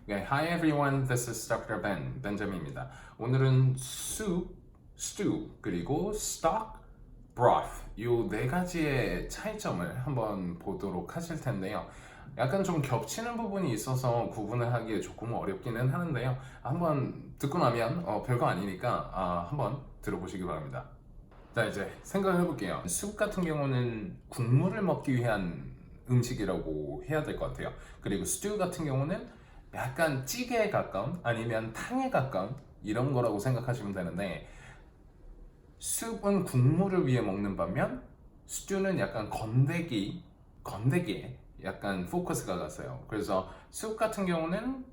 Okay, hi everyone, this is Dr. Ben, 벤자민입니다. 오늘은 soup, stew, 그리고 stock, broth 이 네 가지의 차이점을 한번 보도록 하실 텐데요. 약간 좀 겹치는 부분이 있어서 구분을 하기에 조금 어렵기는 하는데요. 한번 듣고 나면 별거 아니니까 한번 들어보시기 바랍니다. 자, 이제 생각을 해볼게요. 숲 같은 경우는 국물을 먹기 위한 음식이라고 해야 될 것 같아요. 그리고 스튜 같은 경우는 약간 찌개에 가까운 아니면 탕에 가까운 이런 거라고 생각하시면 되는데, 숲은 국물을 위해 먹는 반면 스튜는 약간 건더기에 약간 포커스가 갔어요. 그래서 숲 같은 경우는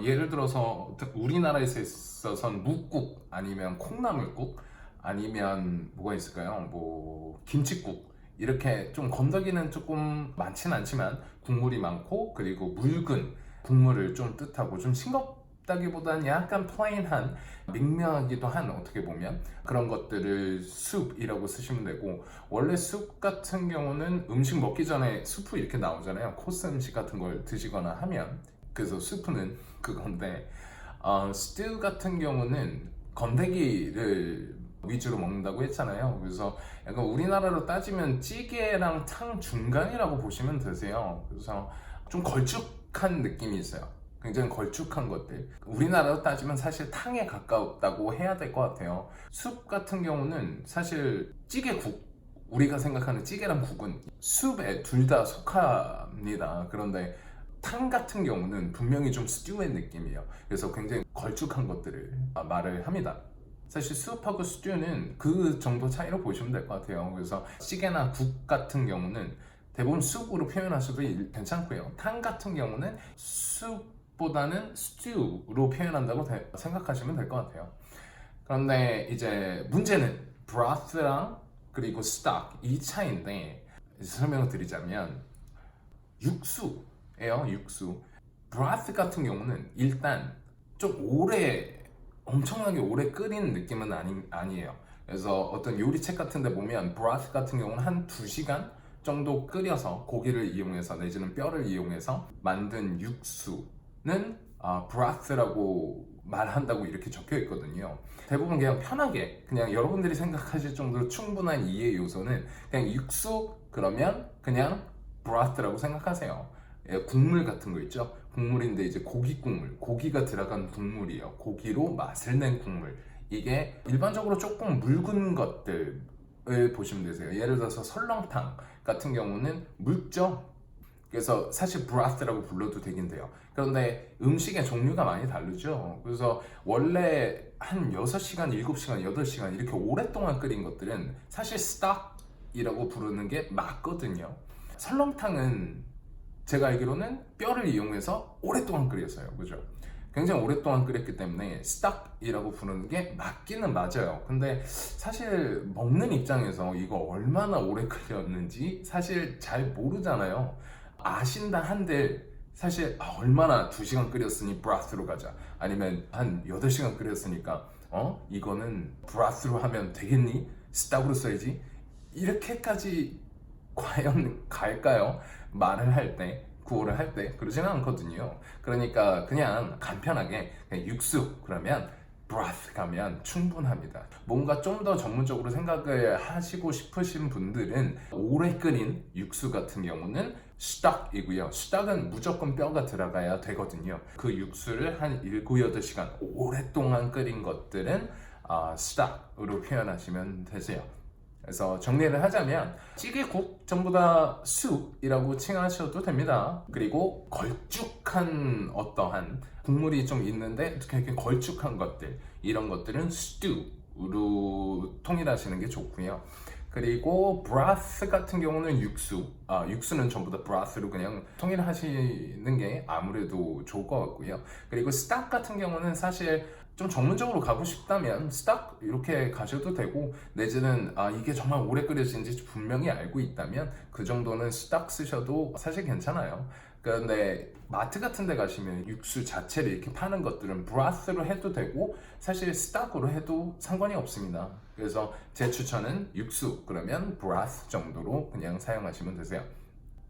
예를 들어서 우리나라에서 있어서는 묵국 아니면 콩나물국 아니면 뭐가 있을까요? 뭐 김치국, 이렇게 좀 건더기는 조금 많진 않지만 국물이 많고, 그리고 묽은 국물을 좀 뜻하고 좀 싱겁다기보다는 약간 플레인한, 밍밍하기도 한, 어떻게 보면 그런 것들을 숲이라고 쓰시면 되고, 원래 숲 같은 경우는 음식 먹기 전에 수프 이렇게 나오잖아요. 코스 음식 같은 걸 드시거나 하면, 그래서 수프는 그건데, 스튜 같은 경우는 건더기를 위주로 먹는다고 했잖아요. 그래서 약간 우리나라로 따지면 찌개랑 탕 중간이라고 보시면 되세요. 그래서 좀 걸쭉한 느낌이 있어요. 굉장히 걸쭉한 것들. 우리나라로 따지면 사실 탕에 가깝다고 해야 될 것 같아요. 숲 같은 경우는 사실 찌개국, 우리가 생각하는 찌개랑 국은 숲에 둘 다 속합니다. 그런데 탕 같은 경우는 분명히 좀 스튜의 느낌이에요. 그래서 굉장히 걸쭉한 것들을 말을 합니다. 사실 수프하고 스튜는 그 정도 차이로 보시면 될 것 같아요. 그래서 찌개나 국 같은 경우는 대부분 숲으로 표현하셔도 괜찮고요. 탕 같은 경우는 숲보다는 스튜로 표현한다고 생각하시면 될 것 같아요. 그런데 이제 문제는 broth랑 그리고 stock 이 차이인데, 설명을 드리자면 육수예요. 육수. broth 같은 경우는 일단 좀 엄청나게 오래 끓이는 느낌은 아니에요. 그래서 어떤 요리책 같은 데 보면 broth 같은 경우는 한 2시간 정도 끓여서 고기를 이용해서 내지는 뼈를 이용해서 만든 육수는 broth라고 말한다고 이렇게 적혀 있거든요. 대부분 그냥 편하게 그냥 여러분들이 생각하실 정도로 충분한 이해 요소는 그냥 육수 그러면 그냥 broth라고 생각하세요. 국물 같은 거 있죠? 국물인데 이제 고기 국물, 고기가 들어간 국물이에요. 고기로 맛을 낸 국물. 이게 일반적으로 조금 묽은 것들을 보시면 되세요. 예를 들어서 설렁탕 같은 경우는 묽죠? 그래서 사실 broth라고 불러도 되긴 돼요. 그런데 음식의 종류가 많이 다르죠. 그래서 원래 한 6시간, 7시간, 8시간 이렇게 오랫동안 끓인 것들은 사실 stock이라고 부르는 게 맞거든요. 설렁탕은 제가 알기로는 뼈를 이용해서 오랫동안 끓였어요. 그죠? 굉장히 오랫동안 끓였기 때문에 stock이라고 부르는 게 맞기는 맞아요. 근데 사실 먹는 입장에서 이거 얼마나 오래 끓였는지 사실 잘 모르잖아요. 아신다 한들 사실 얼마나 2시간 끓였으니 broth로 가자, 아니면 한 8시간 끓였으니까 이거는 broth로 하면 되겠니? stock으로 써야지, 이렇게까지 과연 갈까요? 말을 할 때, 구호를 할 때 그러지는 않거든요. 그러니까 그냥 간편하게 그냥 육수 그러면 broth 가면 충분합니다. 뭔가 좀 더 전문적으로 생각을 하시고 싶으신 분들은 오래 끓인 육수 같은 경우는 stock이고요. stock은 무조건 뼈가 들어가야 되거든요. 그 육수를 한 7, 8시간 오랫동안 끓인 것들은 stock으로 표현하시면 되세요. 그래서 정리를 하자면 찌개국 전부 다 soup이라고 칭하셔도 됩니다. 그리고 걸쭉한 어떠한 국물이 좀 있는데 이렇게 걸쭉한 것들, 이런 것들은 stew로 통일하시는 게 좋고요. 그리고 broth 같은 경우는 육수는 전부 다 broth로 그냥 통일하시는 게 아무래도 좋을 것 같고요. 그리고 stock 같은 경우는 사실 좀 전문적으로 가고 싶다면 stock 이렇게 가셔도 되고, 내지는 이게 정말 오래 끓여진지 분명히 알고 있다면 그 정도는 stock 쓰셔도 사실 괜찮아요. 그런데 마트 같은 데 가시면 육수 자체를 이렇게 파는 것들은 broth로 해도 되고 사실 stock으로 해도 상관이 없습니다. 그래서 제 추천은 육수 그러면 broth 정도로 그냥 사용하시면 되세요.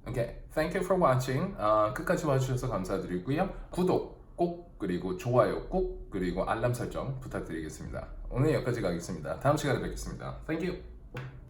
Okay, thank you for watching. 끝까지 봐주셔서 감사드리고요. 구독, 꼭, 그리고 좋아요 꾹, 그리고 알람 설정 부탁드리겠습니다. 오늘 여기까지 가겠습니다. 다음 시간에 뵙겠습니다. Thank you.